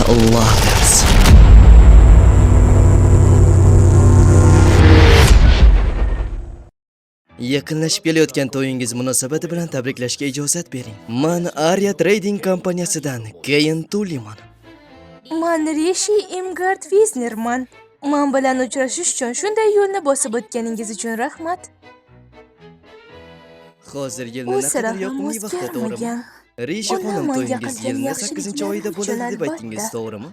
Lovers. Yaqinlashib kelayotgan to'yingiz munosabati bilan tabriklashga ijozat bering. Men Arya Trading kompaniyasidan Keyin Tuliman. Man Rishi Imgard Wisnerman. Men bilan uchrashish uchun shunday yo'lni bosib o'tganingiz uchun rahmat. Hozir U yilning sira naqadar ham yoqimli vaqti, to'g'rimi? o'zgarmagan. Rishi Ona xonim, menga to'yingiz qilgan yilning yaxshiliklari 8-oyida bo'ladi uchun deb aytdingiz, albatta. to'g'rimi?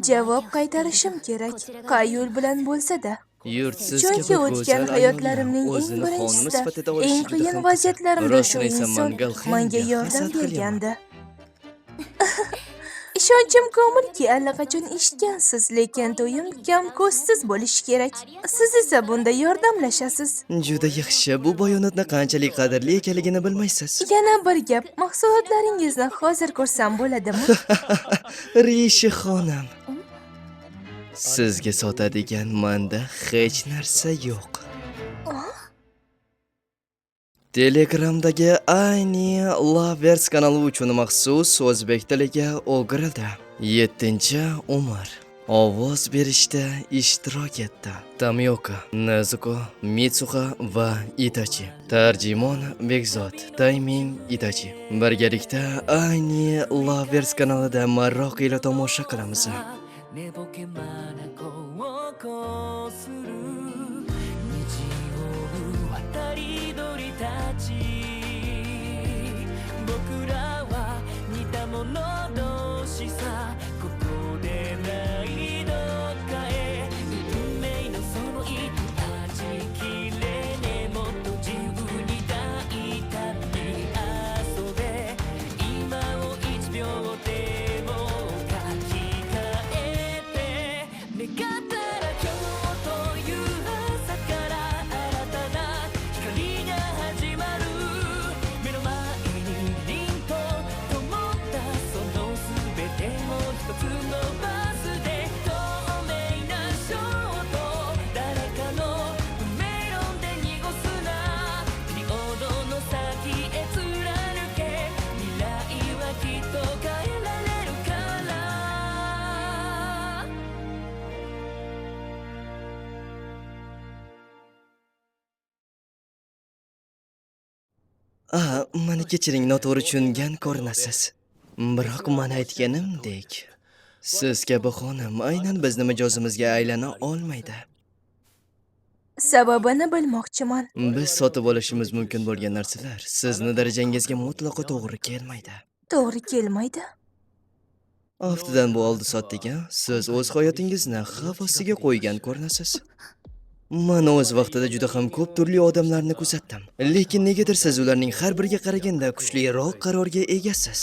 Javob qaytarishim kerak. Qay yo'l bilan bo'lsa-da. Yurtsiz Chunki kabi o'tgan go'zal hayotlarimning ayolni eng o'zini xonimi birinchisida, sifatida olishi eng juda qiyin ham vaziyatlarimda shu Rostini aytsam, inson mangal menga xiyonga yordam hasad qilyapman. bergandi. Ishonchim komilki, allaqachon eshitgansiz, lekin to'yim kam ko'zsiz bo'lishi kerak. Siz esa bunda yordamlashasiz. Juda yaxshi. Bu bayonotni qanchalik qadrli ekanligini bilmaysiz. Yana bir gap, mahsulotlaringizni hozir ko'rsam bo'ladimi? Rishi xonim. Sizga sotadigan menda hech narsa yo'q. Telegramdagi Ayni Lovers kanali uchun maxsus o'zbek tiliga o'girildi. 7-umr. Ovoz berishda ishtirok etdi. Tamyoka, Nezuko, Mitsuha va Itachi. Tarjimon Bekzod, Taiming Itachi. Birgalikda Ayni Lovers kanalida maroq ila tomosha qilamiz. 寝ぼけ眼をこする虹を渡り鳥たち僕らは似た者同士さここでないどっかへ運命のその糸断ち切れねもっと自由に大胆に遊べ今を1秒でも書き換え願ったら今日という朝から新たな光が始まる目の前に凛と灯ったその全てを一つのバスで透明なショート誰かのメロンで濁すなピリオドの先へ貫け未来はきっと変えられるからMeni kechiring, noto'g'ri tushungan ko'rinasiz. Biroq men aytganimdek, siz kabi xonim aynan bizni mijozimizga aylana olmaydi. Sababini bilmoqchiman. Biz sotib olishimiz mumkin bo'lgan narsalar sizni darajangizga mutlaqo to'g'ri kelmaydi. To'g'ri kelmaydi. Haftadan bu oldi sotdik-a? Siz o'z hayotingizni xavf ostiga qo'ygan ko'rinasiz. Men o'z vaqtida juda ham ko'p turli odamlarni kuzatdim. Lekin negadir siz ularning har biriga qaraganda kuchliroq qarorga egasiz.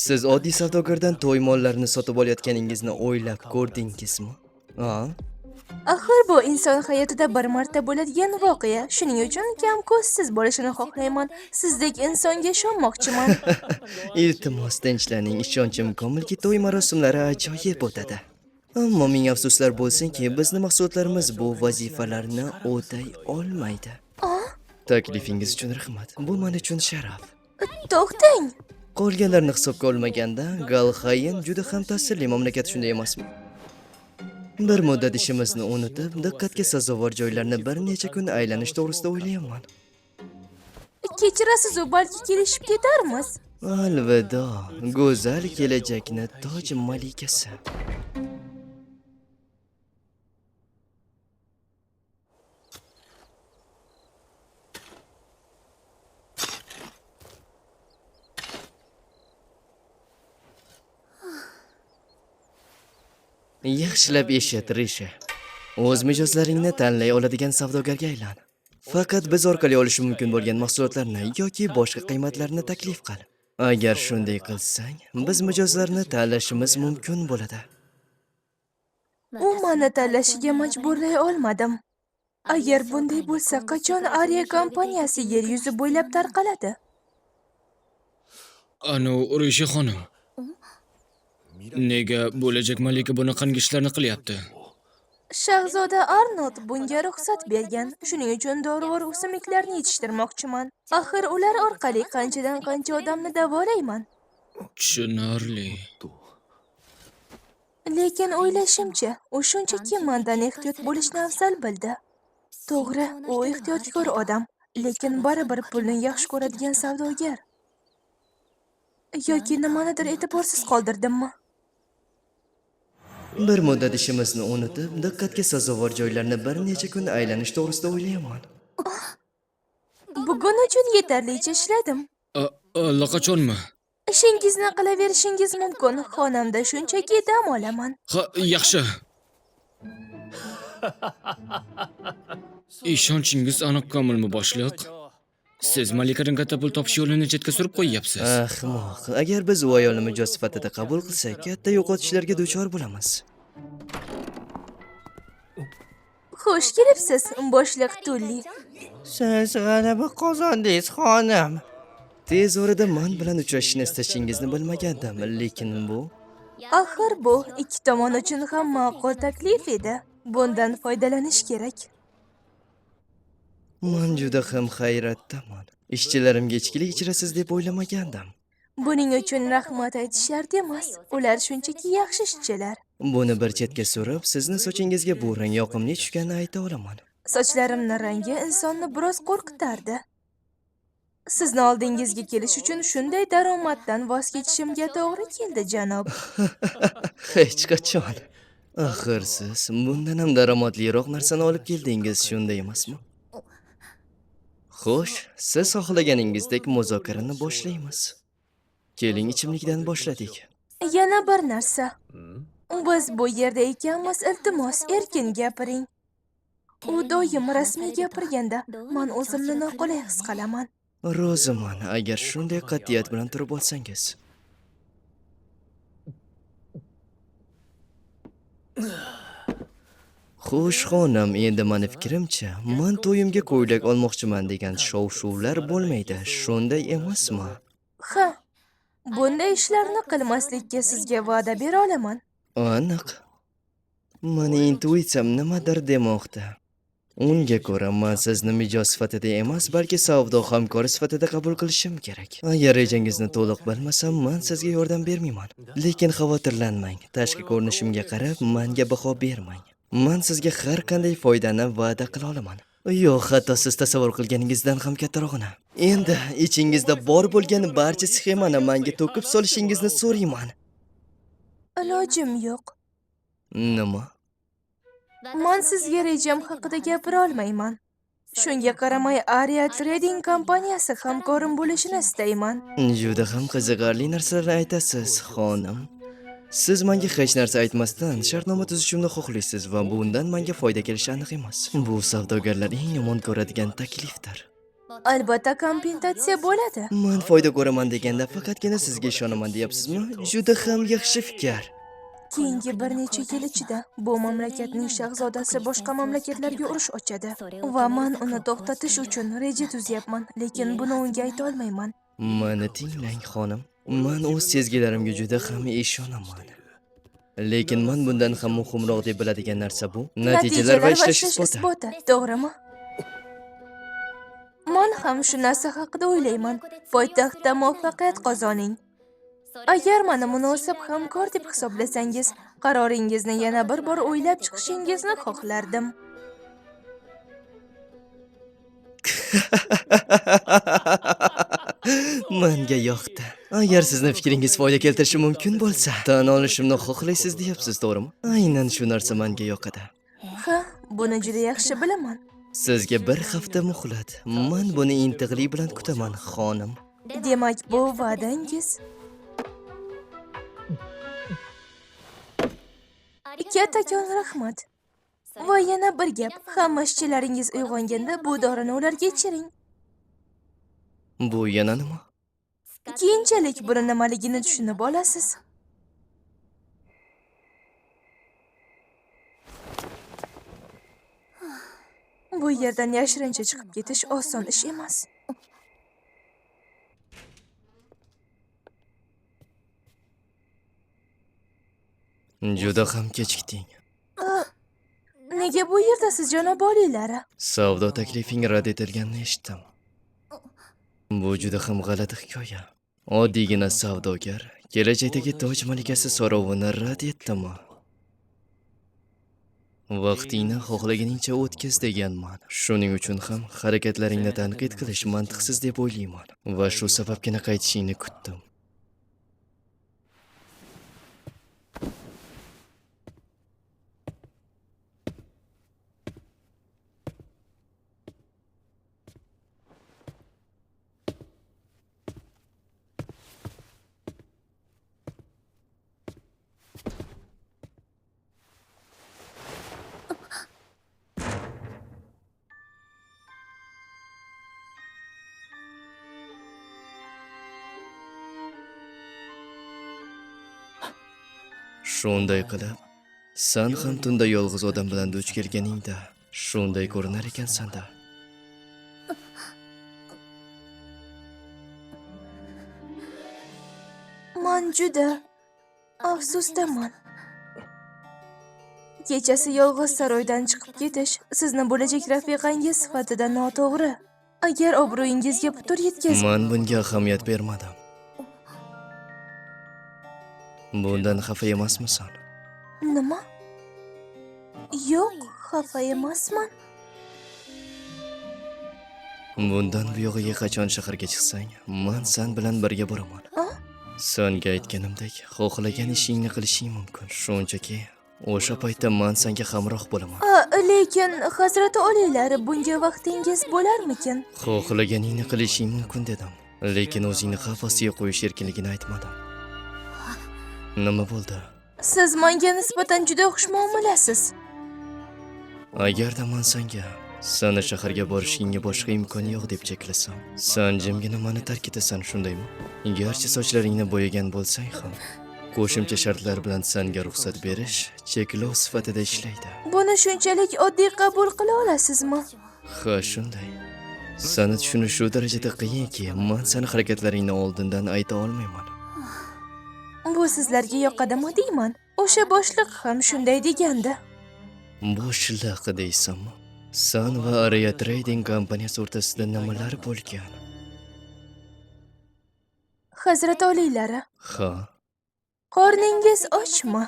Siz oddiy savdogardan to'y mollarini sotib olayotganingizni o'ylab ko'rdingizmi? Axir bu inson hayotida bir marta bo'ladigan voqea. Shuning uchun kam ko'zsiz bo'lishini xohlayman. Sizdek insonga ishonmoqchiman. Iltimos tinchlaning, ishonchim komilki to'y marosimlari ajoyib o'tadi. Ammo ming afsuslar bo'lsinki, bizning mahsulotlarimiz bu vazifalarni o'tay olmaydi. Taklifingiz uchun rahmat. Bu men uchun sharaf. To'xtang. Qolganlarni hisobga olmaganda, Galxayn juda ham ta'sirli mamlakat, shunday emasmi? Bir muddat ishimizni unutib, diqqatga sazovor joylarni bir necha kun aylanish to'g'risida o'ylayapman. Kechirasiz, balki kelishib ketarmiz. Alvido, go'zal kelajakni toj malikasi. Yaxshilab eshit, Rishi. O'z mijozlaringni tanlay oladigan savdogarga aylan. Faqat biz orqali olish mumkin bo'lgan mahsulotlarni yoki boshqa qiymatlarni taklif qil. Agar shunday qilsang, biz mijozlarni tanlashimiz mumkin bo'ladi. U meni tanlashiga majburlay olmadim. Agar bunday bo'lsa, qachon Arya kompaniyasi yer yuzi bo'ylab tarqaladi? Rishi xonim. Nega bo'lajak malika bunaqangi ishlarni qilyapti? Shahzoda Arnold bunga ruxsat bergan. Shuning uchun dorivor o'simliklarni yetishtirmoqchiman. Axir ular orqali qanchadan qancha odamni davolayman. Tushunarli. Lekin o'ylashimcha, u shunchaki mendan ehtiyot bo'lishni afzal bildi. To'g'ri, u ehtiyotkor odam, lekin baribir pulni yaxshi ko'radigan savdogar. Yoki nimanidir e'tiborsiz qoldirdimmi? Bir muddat ishimizni unutib, diqqatga sazovor joylarni bir necha kun aylanish to'g'risida o'ylayman. Bugun uchun yetarlicha ishladim. Allaqachonmi? Ishingizni qilaverishingiz mumkin. Xonamda shunchaki dam olaman. Ha, yaxshi. Ishonchingiz aniq komilmi, boshliq? Siz malikadan katta pul topish yo'lini chetga surib qo'yyapsiz. Ahmoq, agar biz u ayolni mijoz sifatida qabul qilsak, katta yo'qotishlarga duchor bo'lamiz. Xush kelibsiz, boshliq Tulli. Siz g'alaba qozondingiz, xonim. Tez orada men bilan uchrashishni istashingizni bilmagandim, lekin bu Axir bu ikki tomon uchun ham ma'qul taklif edi. Bundan foydalanish kerak. men juda ham hayratdaman. Ishchilarimga ichkilik ichirasiz deb o'ylamagandim. Buning uchun rahmat aytish shart emas. Ular shunchaki yaxshi ishchilar. Buni bir chetga surib, sizni sochingizga bu rang yoqimli tushganini ayta olaman. Sochlarimning rangi insonni biroz qo'rqitardi. Sizni oldingizga kelish uchun shunday daromaddan voz kechishimga to'g'ri keldi, janob. Hech qachon. Axir siz bundan ham daromadliroq narsani olib keldingiz, shunday emasmi? Xo'sh, siz xohlaganingizdek muzokarani boshlaymiz. Keling, ichimlikdan boshladik. Yana bir narsa. Biz bu yerda ekanmiz, iltimos, erkin gapiring. U doim rasmiy gapirganda men o'zimni noqulay his qilaman. Roziman, agar shunday qat'iyat bilan turib olsangiz. Xo'sh, xonim, endi meni fikrimcha, men to'yimga ko'ylak olmoqchiman degan shov-shuvlar bo'lmaydi, shunday emasmi? Ha, bunday ishlarni qilmaslikka sizga va'da bera olaman. Aniq. Meni intuitsiyam nimadir demoqda. Unga ko'ra, men sizni mijoz sifatida emas, balki savdo hamkori sifatida qabul qilishim kerak. Agar rejangizni to'liq bilmasam, men sizga yordam bermayman. Lekin xavotirlanmang. Tashqi ko'rinishimga qarab, menga baho bermang. Men sizga har qanday foydani va'da qila olaman. Yo'q, hatto siz tasavvur qilganingizdan ham kattarog'ini. Endi ichingizda bor bo'lgan barcha sxemani menga to'kib solishingizni so'rayman. Ilojim yo'q. Nima? Men sizga rejam haqida gapira olmayman. Shunga qaramay, Aria Trading kompaniyasi hamkorim bo'lishini istayman. Juda ham qiziqarli narsalarni aytasiz, xonim. Siz menga hech narsa aytmasdan shartnoma tuzishimni xohlaysiz va bundan menga foyda kelishi aniq emas. Bu savdogarlar eng yomon ko'radigan taklifdir. Albatta kompensatsiya bo'ladi. Men foyda ko'raman deganda faqatgina sizga ishonaman deyapsizmi? Juda ham yaxshi fikr. Keyingi bir necha yil ichida bu mamlakatning shahzodasi boshqa mamlakatlarga urush ochadi va men uni to'xtatish uchun reja tuzyapman, lekin buni unga ayta olmayman. Meni tinglang, xonim. Men o'z sezgilarimga juda ham ishonaman. Lekin men bundan ham muhimroq deb biladigan narsa bu natijalar va ishlash isboti. To'g'rimi? Men ham shu narsa haqida o'ylayman. Poytaxtda muvaffaqiyat qozoning. Agar meni munosib hamkor deb hisoblasangiz, qaroringizni yana bir bor o'ylab chiqishingizni xohlardim. Menga yoqdi. Agar sizni fikringiz foyda keltirishi mumkin bo'lsa, tan olishimni xohlaysiz deyapsiz, to'g'rimi? Aynan shu narsa menga yoqadi. Ha, buni juda yaxshi bilaman. Sizga bir hafta muhlat. Men buni intiqlik bilan kutaman, xonim. Demak, bu va'dangiz. Kattakon rahmat. Va yana bir gap, hamma ishchilaringiz uyg'onganda bu dorini ularga ichiring. Bu yana nima? Keyinchalik buni nimaligini tushunib olasiz. Bu yerdan yashirincha chiqib ketish oson ish emas. Juda ham kechikding. Nega bu yerdasiz, janob oliylari? Savdo taklifing rad etilganini eshitdim. Bu juda ham g'alati hikoya. Oddiygina savdogar kelajakdagi toj malikasi so'rovini rad etdimi? Vaqtingni xohlaganingcha o'tkiz deganman. Shuning uchun ham harakatlaringni tanqid qilish mantiqsiz deb o'ylayman va shu sababgina qaytishingni kutdim. Shunday qilib, sen ham tunda yolg'iz odam bilan duch kelganingda shunday ko'rinar ekansan-da. Man juda afsusdaman. Kechasi yolg'iz saroydan chiqib ketish sizni bo'lajak rafiqangiz sifatida noto'g'ri. Agar obro'yingizga putur yetkazib, Men bunga ahamiyat bermadim. Bundan xafa emasmisan? nima? Yo'q, xafa emasman. Bundan buyog'iga qachon shaharga chiqsang, men sen bilan birga boraman. Senga aytganimdek, xohlagan ishingni qilishing mumkin. Shunchaki, o'sha paytda men senga hamroh bo'laman. Lekin Hazrat oliylari bunga vaqtingiz bo'larmikin? Xohlaganingni qilishing mumkin dedim, lekin o'zingni xavf ostiga qo'yish erkinligini aytmadim. Nima bo'ldi? Siz menga nisbatan juda xushmuomalasiz. Agarda men senga seni shaharga borishingga boshqa imkon yo'q deb cheklasam, sen jimgina meni tark etasan, shundaymi? Garchi sochlaringni bo'yagan bo'lsang ham, qo'shimcha shartlar bilan senga ruxsat berish cheklov sifatida ishlaydi. Buni shunchalik oddiy qabul qila olasizmi? Ha, shunday. Seni tushunish shu darajada qiyinki, men seni harakatlaringni oldindan ayta olmayman. Bu sizlarga yoqadimi deyman. O'sha boshliq ham shunday degandi. Boshliq deysanmi? Sen va Arya Trading kompaniyasi o'rtasida nimalar bo'lgan? Hazrat oliylari, Ha, qorningiz ochmi?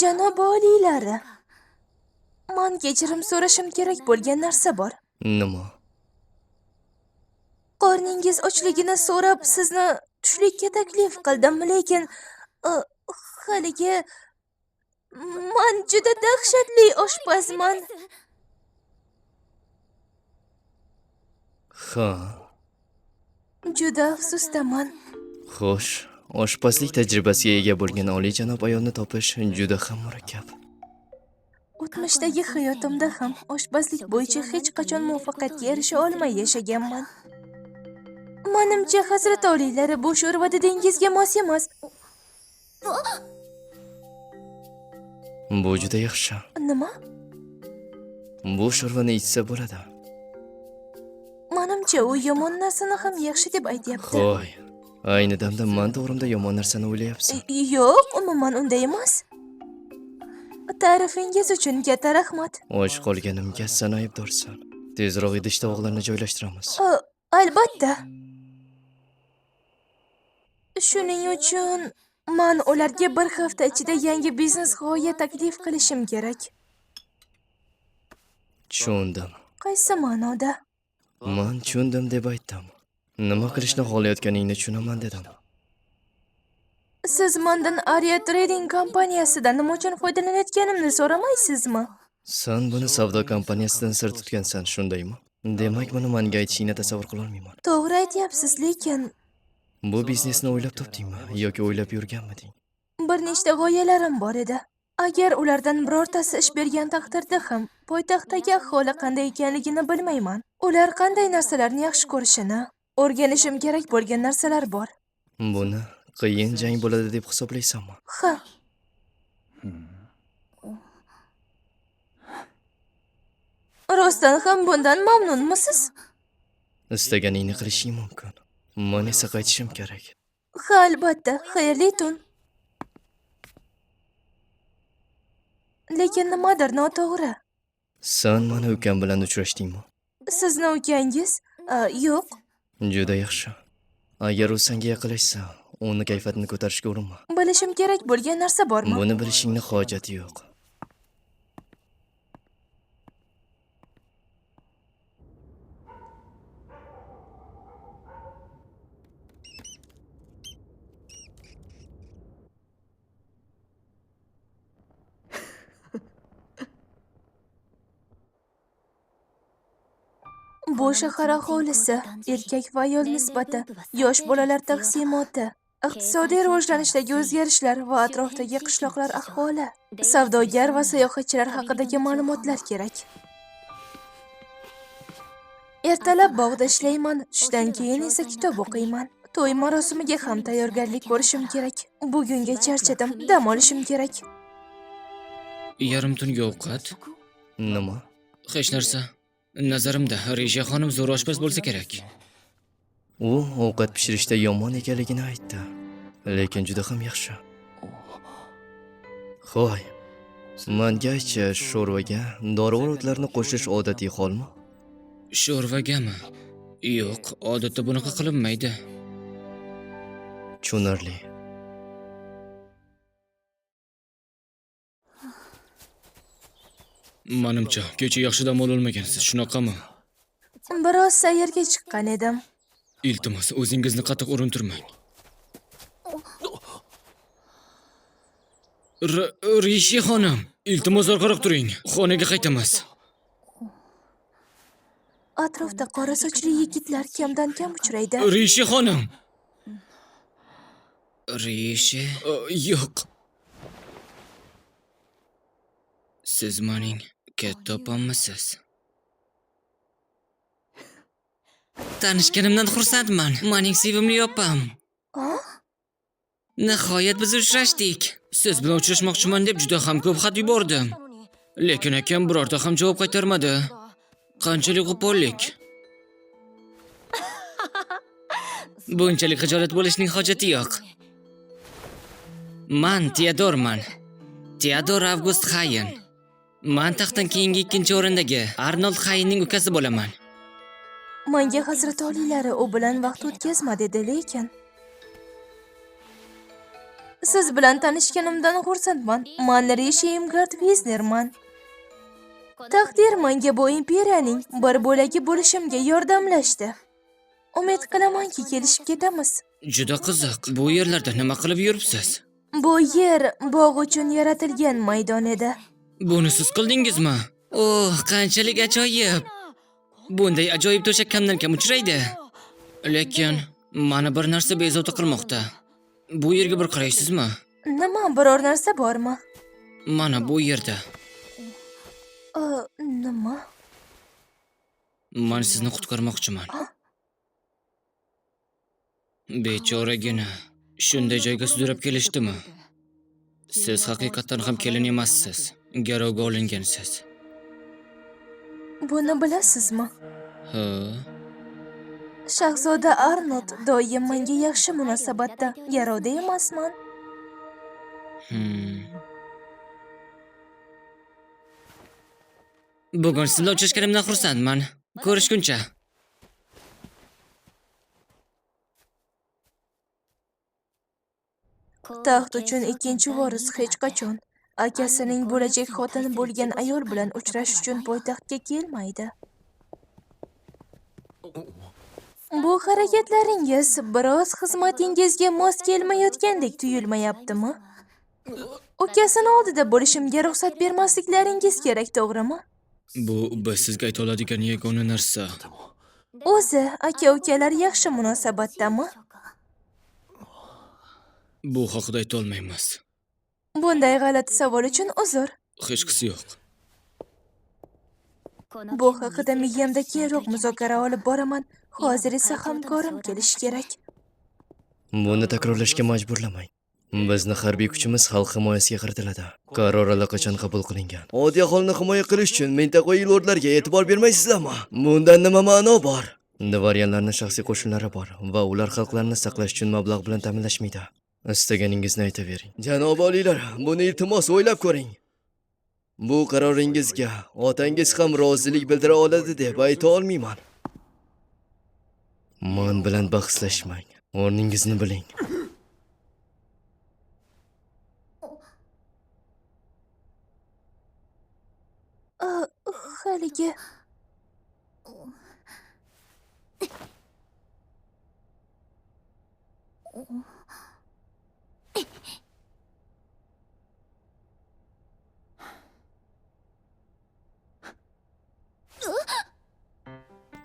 Janob oliylari, men kechirim so'rashim kerak bo'lgan narsa bor. nima? Qorningiz ochligini so'rab sizni tushlikka taklif qildim, lekin haligi men juda dahshatli oshpazman. Ha, Juda afsusdaman. xo'sh, oshpazlik tajribasiga ega bo'lgan oliyjanob ayolni topish juda ham murakkab. O'tmishdagi hayotimda ham oshpazlik bo'yicha hech qachon muvaffaqiyatga erisha olmay yashaganman. Menimcha Hazrat oliylari bu sho'rvada dengizga mos emas. Bu juda yaxshi. Nima? Bu sho'rvani ichsa bo'ladi. Menimcha u yomon narsani ham yaxshi deb aytyapti. Qo'y. Ayni damda men to'g'rimda yomon narsani o'ylayapsan. Yo'q, umuman unday emas. Ta'rifingiz uchun katta rahmat. Och qolganimga sen aybdorsan. Tezroq idish tovoqlarni joylashtiramiz. Albatta. Shuning uchun men ularga bir hafta ichida yangi biznes g'oya taklif qilishim kerak. Tushundim. Qaysi ma'noda? Men tushundim deb aytdim. Nima qilishni xohlayotganingni tushunaman dedim. Siz mendan Arya Trading kompaniyasidan nima uchun foydalanayotganimni so'ramaysizmi? Sen buni savdo kompaniyasidan sir tutgansan, shundaymi? Demak, buni menga aytishingni tasavvur qila olmayman. To'g'ri aytyapsiz, lekin Bu biznesni o'ylab topdingmi yoki o'ylab yurganmiding? bir nechta g'oyalarim bor edi. Agar ulardan birortasi ish bergan taqdirda ham poytaxtdagi aholi qanday ekanligini bilmayman. Ular qanday narsalarni yaxshi ko'rishini, O'rganishim kerak bo'lgan narsalar bor. Buni qiyin jang bo'ladi deb hisoblaysanmi? Ha, rostdan ham bundan mamnunmisiz? Istaganingni qilishing mumkin. Men esa qaytishim kerak. Ha, albatta. Xayrli tun. Lekin nimadir noto'g'ri. Sen meni ukam bilan uchrashdingmi? Sizni ukangiz? Yo'q. Juda yaxshi. Agar u senga yaqinlashsa, uni kayfiyatini ko'tarishga urinma. Bilishim kerak bo'lgan narsa bormi? Buni bilishingni hojati yo'q. Bu shahar aholisi, erkak va ayol nisbati, yosh bolalar taqsimoti, iqtisodiy rivojlanishdagi o'zgarishlar va atrofdagi qishloqlar ahvoli, savdogar va sayohatchilar haqidagi ma'lumotlar kerak. Ertalab bog'da ishlayman, tushdan keyin esa kitob o'qiyman. To'y marosimiga ham tayyorgarlik ko'rishim kerak. Bugunga charchadim, dam olishim kerak. Yarim tungi ovqat. Nima? Hech narsa. Nazarimda Risha xonim zo'r oshpaz bo'lsa kerak. U ovqat pishirishda yomon ekanligini aytdi, lekin juda ham yaxshi. Xo'y, menga aytchi, sho'rvaga dorivor o'tlarni qo'shish odatiy holmi? Sho'rvagami? Yo'q, odatda bunaqa qilinmaydi. Tushunarli. Menimcha, kecha yaxshi dam ololmagansiz, shunaqami? Biroz sayrga chiqqan edim. Iltimos, o'zingizni qattiq urintirmang. Rishi xonim, iltimos orqaroq turing. Xonaga qaytamiz. Atrofda qora sochli yigitlar kamdan kam uchraydi. Rishi xonim. Rishi? Yo'q. Siz mening katta opamisiz? Tanishganimdan xursandman. Mening sevimli opam. Nihoyat biz uchrashdik. Siz bilan uchrashmoqchiman deb juda ham ko'p xat yubordim. Lekin akam birorta ham javob qaytarmadi. Qanchalik qo'pollik. Bunchalik xijolat bo'lishning hojati yo'q. Men Teodorman. Teodor Avgust Hayen. Men taxtdan keyingi ikkinchi o'rindagi Arnold Hayenning ukasi bo'laman. Menga hazrat oliylari u bilan vaqt o'tkazma dedi, lekin siz bilan tanishganimdan xursandman. Men Rishi Imgard Wisnerman. Taqdir menga bu imperiyaning bir bo'lagi bo'lishimga yordamlashdi. Umid qilamanki, kelishib ketamiz. Juda qiziq. Bu yerlarda nima qilib yuribsiz? Bu yer bog' uchun yaratilgan maydon edi. Buni siz qildingizmi? Oh, qanchalik ajoyib. Bunday ajoyib to'shak kamdan kam uchraydi. Lekin meni bir narsa bezovta qilmoqda. Bu yerga bir qaraysizmi? Nima, biror narsa bormi? Mana bu yerda. Nima? Men sizni qutqarmoqchiman. Bechoragina. Shunday joyga sudrab kelishdimi? Siz haqiqatan ham kelin emassiz. Garovga olingansiz. Buni bilasizmi? Ha? Shahzoda Arnold doim menga yaxshi munosabatda, garovda emasman. Bugun siz bilan uchrashganimdan xursandman. Ko'rishguncha. Taxt uchun ikkinchi voris hech qachon akasining bo'lajak xotini bo'lgan ayol bilan uchrashish uchun poytaxtga kelmaydi. Bu harakatlaringiz biroz xizmatingizga mos kelmayotgandek tuyulmayaptimi? Ukasini oldida bo'lishimga ruxsat bermasliklaringiz kerak, to'g'rimi? Bu biz sizga ayta oladigan yagona narsa. O'zi, aka-ukalar yaxshi munosabatdami? Bu haqida ayta olmaymiz. Bunday g'alati savol uchun uzr. Hech qisi yo'q. Bu haqida miyamda keyinroq muzokara olib boraman. Hozir esa hamkorim kelishi kerak. Buni takrorlashga majburlamang. Bizni harbiy kuchimiz xalq himoyasiga kiritiladi. Qaror allaqachon qabul qilingan. Oddiy aholini himoya qilish uchun mintaqaviy lordlarga e'tibor bermaysizlarmi? Bundan nima ma'no bor? Dvaryanlarning shaxsiy qo'shinlari bor va ular xalqlarni saqlash uchun mablag' bilan ta'minlashmaydi. Istaganingizni aytavering. Janob oliylar, buni iltimos o'ylab ko'ring. Bu qaroringizga otangiz ham rozilik bildira oladi deb ayta olmayman. Men bilan bahslashmang. O'rningizni biling. Haligi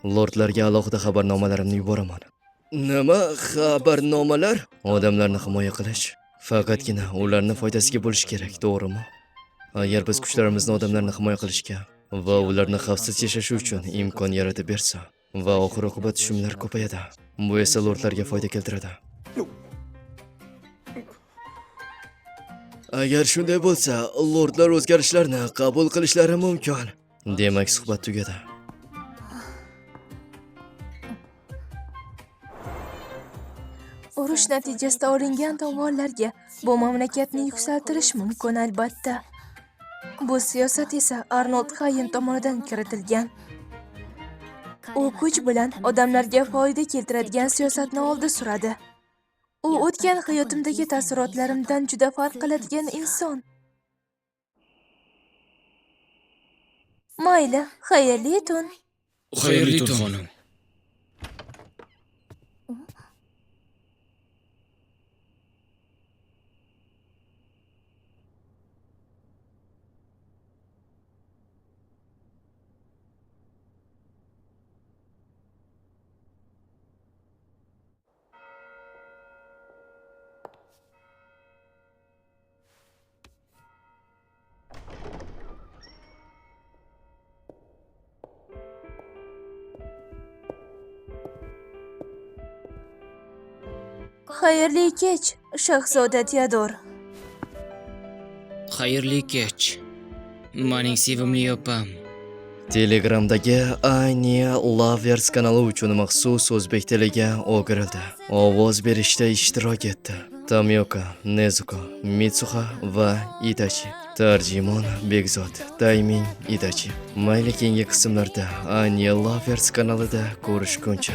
Lordlarga alohida xabarnomalarimni yuboraman. Nima xabarnomalar? Odamlarni himoya qilish faqatgina ularning foydasiga bo'lishi kerak, to'g'rimi? Agar biz kuchlarimizni odamlarni himoya qilishga va ularni xavfsiz yashashi uchun imkon yaratib bersa va oxir-oqibat tushumlar ko'payadi. Bu esa lordlarga foyda keltiradi. Agar shunday bo'lsa, lordlar o'zgarishlarni qabul qilishlari mumkin. Demak, suhbat tugadi. urush natijasida olingan tovonlarga bu mamlakatni yuksaltirish mumkin albatta. Bu siyosat esa Arnold Hayen tomonidan kiritilgan. U kuch bilan odamlarga foyda keltiradigan siyosatni oldi suradi. U o'tgan hayotimdagi taassurotlarimdan juda farq qiladigan inson. Mayli, xayrli tun. Xayrli tun xonim. Xayrli kech, shahzoda Teodor. Xayrli kech. Mening sevimli opam. Telegramdagi Anya Lovers kanali uchun maxsus o'zbek tiliga o'girildi. Ovoz berishda ishtirok etdi. Tamyoka, Nezuko, Mitsuha va Itachi. Tarjimon Begzod, Taiming Itachi. Mayli keyingi qismlarda Anya Lovers kanalida ko'rishguncha.